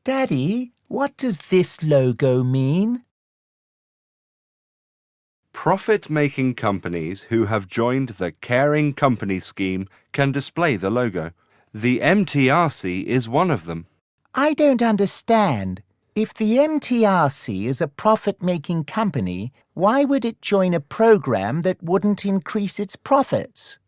Daddy, what does this logo mean? Profit-making companies who have joined the Caring Company scheme can display the logo. The MTRC is one of them. I don't understand. If the MTRC is a profit-making company, why would it join a program that wouldn't increase its profits?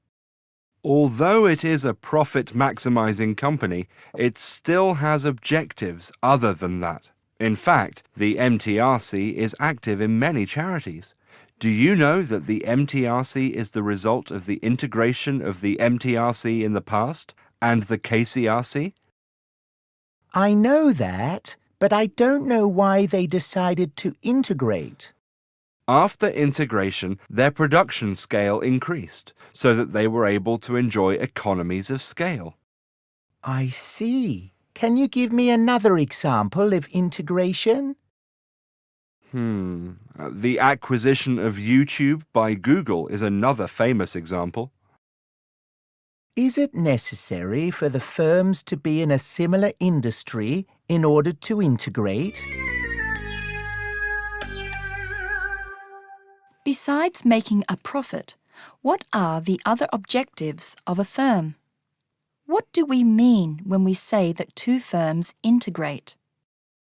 Although it is a profit-maximizing company, it still has objectives other than that. In fact, the MTRC is active in many charities. Do you know that the MTRC is the result of the integration of the MTRC in the past and the KCRC? I know that, but I don't know why they decided to integrate. After integration, their production scale increased, so that they were able to enjoy economies of scale. I see. Can you give me another example of integration? The acquisition of YouTube by Google is another famous example. Is it necessary for the firms to be in a similar industry in order to integrate? Besides making a profit, what are the other objectives of a firm? What do we mean when we say that two firms integrate?